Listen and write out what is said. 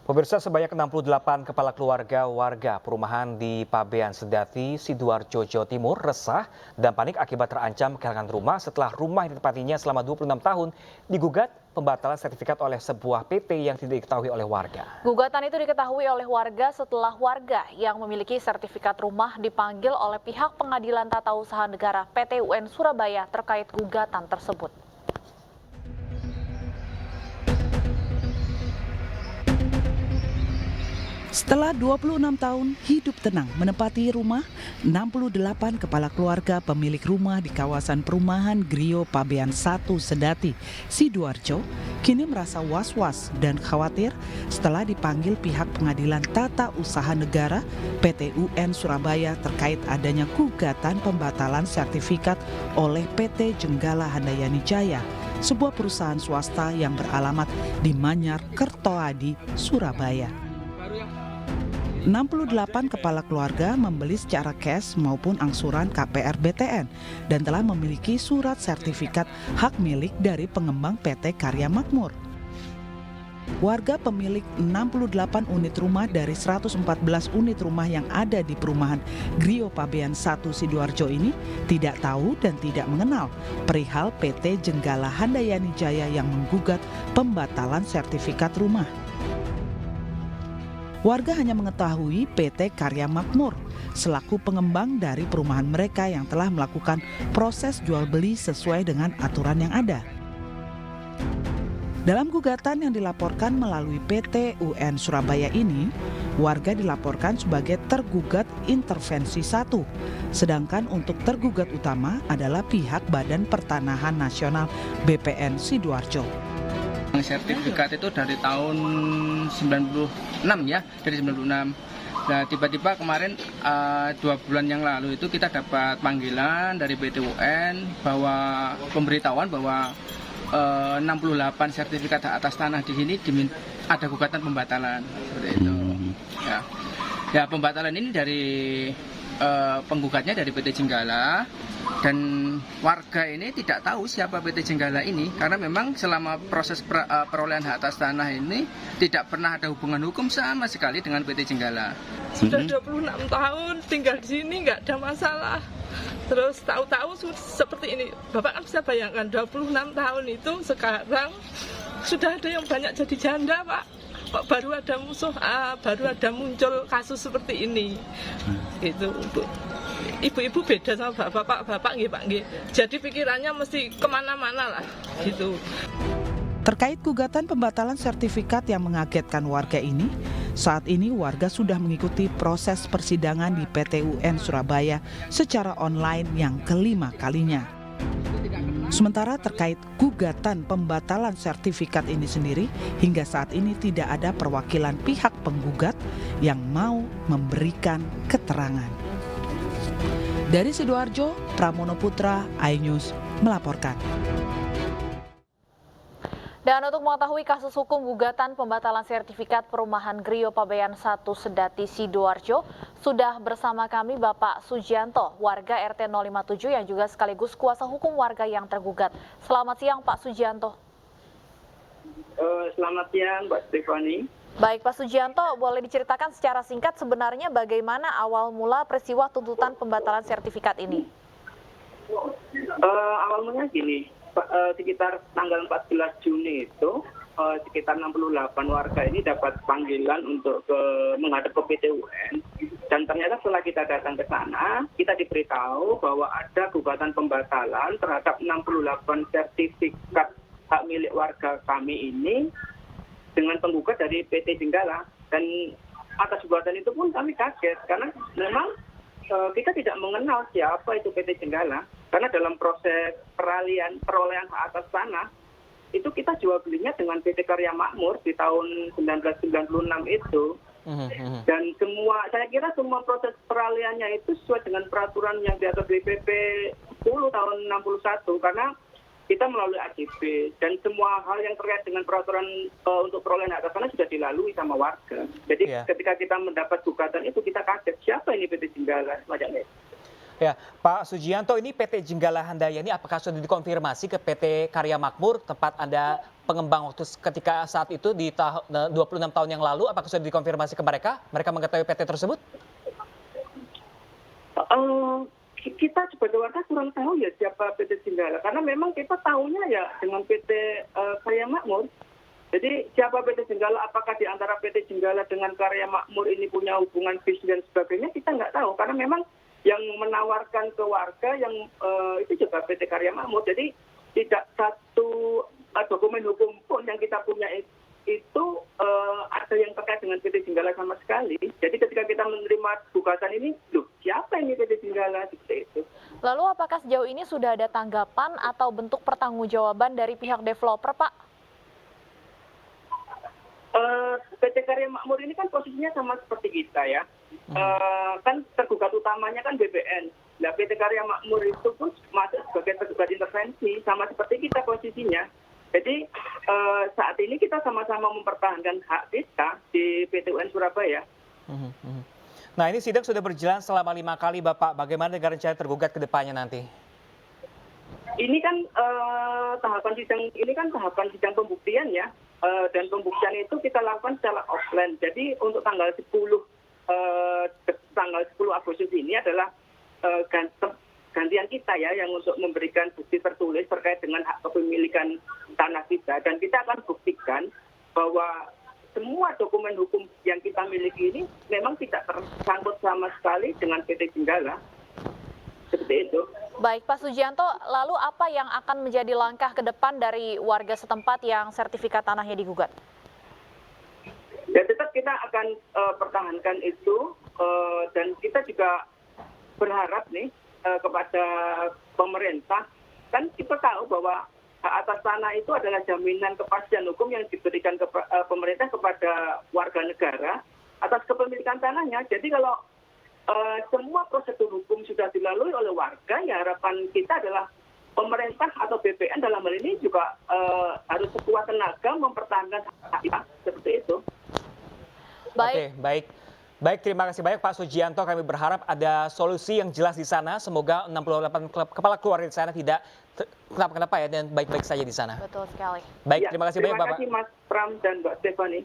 Pemirsa, sebanyak 68 kepala keluarga warga perumahan di Pabean Sedati, Sidoarjo, Jawa Timur resah dan panik akibat terancam kehilangan rumah setelah rumah yang ditempatinya selama 26 tahun digugat pembatalan sertifikat oleh sebuah PT yang tidak diketahui oleh warga. Gugatan itu diketahui oleh warga setelah warga yang memiliki sertifikat rumah dipanggil oleh pihak Pengadilan Tata Usaha Negara PT UN Surabaya terkait gugatan tersebut. Setelah 26 tahun hidup tenang menempati rumah, 68 kepala keluarga pemilik rumah di kawasan perumahan Grio Pabean 1 Sedati, Sidoarjo, kini merasa was-was dan khawatir setelah dipanggil pihak Pengadilan Tata Usaha Negara PT UN Surabaya terkait adanya gugatan pembatalan sertifikat oleh PT Jenggala Handayani Jaya, sebuah perusahaan swasta yang beralamat di Manyar, Kertoadi, Surabaya. 68 kepala keluarga membeli secara cash maupun angsuran KPR BTN dan telah memiliki surat sertifikat hak milik dari pengembang PT Karya Makmur. Warga pemilik 68 unit rumah dari 114 unit rumah yang ada di perumahan Grio Pabean 1 Sidoarjo ini tidak tahu dan tidak mengenal perihal PT Jenggala Handayani Jaya yang menggugat pembatalan sertifikat rumah. Warga hanya mengetahui PT Karya Makmur selaku pengembang dari perumahan mereka yang telah melakukan proses jual beli sesuai dengan aturan yang ada. Dalam gugatan yang dilaporkan melalui PT UN Surabaya ini, warga dilaporkan sebagai tergugat intervensi 1, sedangkan untuk tergugat utama adalah pihak Badan Pertanahan Nasional BPN Sidoarjo. Sertifikat itu dari tahun 96 ya, dari 96. Nah, tiba-tiba kemarin 2 bulan yang lalu itu kita dapat panggilan dari PT UN bahwa pemberitahuan bahwa 68 sertifikat hak atas tanah di sini ada gugatan pembatalan seperti itu. Ya, pembatalan ini dari penggugatnya dari PT Jenggala. Dan warga ini tidak tahu siapa PT Jenggala ini karena memang selama proses perolehan hak atas tanah ini tidak pernah ada hubungan hukum sama sekali dengan PT Jenggala. Sudah 26 tahun tinggal di sini nggak ada masalah. Terus tahu-tahu seperti ini. Bapak kan bisa bayangkan 26 tahun itu sekarang sudah ada yang banyak jadi janda, Pak. Kok baru ada musuh, baru ada muncul kasus seperti ini. Gitu, Bu. Ibu-ibu beda sama bapak nggih Pak nggih. Jadi pikirannya mesti kemana-mana lah gitu. Terkait gugatan pembatalan sertifikat yang mengagetkan warga ini, saat ini warga sudah mengikuti proses persidangan di PT UN Surabaya secara online yang kelima kalinya. Sementara terkait gugatan pembatalan sertifikat ini sendiri, hingga saat ini tidak ada perwakilan pihak penggugat yang mau memberikan keterangan. Dari Sidoarjo, Pramono Putra, iNews melaporkan. Dan untuk mengetahui kasus hukum gugatan pembatalan sertifikat perumahan Grio Pabean 1 Sedati Sidoarjo, sudah bersama kami Bapak Sujianto, warga RT 057 yang juga sekaligus kuasa hukum warga yang tergugat. Selamat siang Pak Sujianto. Selamat siang Mbak Stefani. Baik Pak Sujianto, boleh diceritakan secara singkat sebenarnya bagaimana awal mula peristiwa tuntutan pembatalan sertifikat ini? Awal mulanya gini, sekitar tanggal 14 Juni itu sekitar 68 warga ini dapat panggilan untuk menghadap ke PT UN. Dan ternyata setelah kita datang ke sana, kita diberitahu bahwa ada gugatan pembatalan terhadap 68 sertifikat hak milik warga kami ini dengan penggugat dari PT Jenggala. Dan atas gugatan itu pun kami kaget karena memang kita tidak mengenal siapa itu PT Jenggala. Karena dalam proses perolehan hak atas tanah itu kita jual belinya dengan PT Karya Makmur di tahun 1996 itu. Dan saya kira semua proses peralihannya itu sesuai dengan peraturan yang diatur di PP 10 tahun 61 karena kita melalui AJB dan semua hal yang terkait dengan peraturan untuk perolehan hak atas tanah sudah dilalui sama warga. Jadi ketika kita mendapat gugatan itu kita kaget siapa ini PT Jenggala semacam itu. Ya, Pak Sujianto, ini PT Jenggala Handayani apakah sudah dikonfirmasi ke PT Karya Makmur tempat Anda pengembang waktu ketika saat itu di 26 tahun yang lalu? Apakah sudah dikonfirmasi ke mereka? Mereka mengetahui PT tersebut? Kita sebagai warga kurang tahu ya siapa PT Jenggala, karena memang kita tahunya ya dengan PT Karya Makmur. Jadi siapa PT Jenggala, apakah di antara PT Jenggala dengan Karya Makmur ini punya hubungan bisnis dan sebagainya, kita nggak tahu. Karena memang yang menawarkan ke warga yang itu juga PT Karya Makmur. Jadi tidak satu dokumen hukum pun yang kita punya itu ada yang terkait dengan PT Jenggala sama sekali. Jadi ketika kita menerima gugatan ini, loh siapa ini PT Jenggala, seperti itu. Lalu apakah sejauh ini sudah ada tanggapan atau bentuk pertanggungjawaban dari pihak developer, Pak? PT Karya Makmur ini kan posisinya sama seperti kita ya. Kan tergugat utamanya kan BBN. Nah, PT Karya Makmur itu pun masuk sebagai tergugat intervensi, sama seperti kita posisinya. Jadi saat ini kita sama-sama mempertahankan hak kita di PT UN Surabaya. Nah, ini sidang sudah berjalan selama 5 kali, Bapak. Bagaimana dengan rencana tergugat ke depannya nanti? Ini kan tahapan sidang pembuktian ya. Dan pembuktian itu kita lakukan secara offline. Jadi untuk tanggal 10 Agustus ini adalah gantian kita ya yang untuk memberikan bukti tertulis terkait dengan hak kepemilikan tanah kita, dan kita akan buktikan bahwa semua dokumen hukum yang kita miliki ini memang tidak tersangkut sama sekali dengan PT Jenggala. Seperti itu. Baik, Pak Sujianto, lalu apa yang akan menjadi langkah ke depan dari warga setempat yang sertifikat tanahnya digugat? Dan tetap kita akan pertahankan itu, dan kita juga berharap nih kepada pemerintah. Kan kita tahu bahwa hak atas tanah itu adalah jaminan kepastian hukum yang diberikan pemerintah kepada warga negara atas kepemilikan tanahnya. Jadi kalau semua prosedur hukum sudah dilalui oleh warga, ya harapan kita adalah pemerintah atau BPN dalam hal ini juga harus sekuat tenaga mempertahankan hak kita, seperti itu. Baik. Oke, baik, terima kasih banyak Pak Sujianto. Kami berharap ada solusi yang jelas di sana. Semoga 68 kepala keluarga di sana tidak kenapa-kenapa ya, dan baik-baik saja di sana. Betul sekali. Baik, Ya, terima kasih banyak Bapak. Terima kasih Mas Pram dan Mbak Stefani.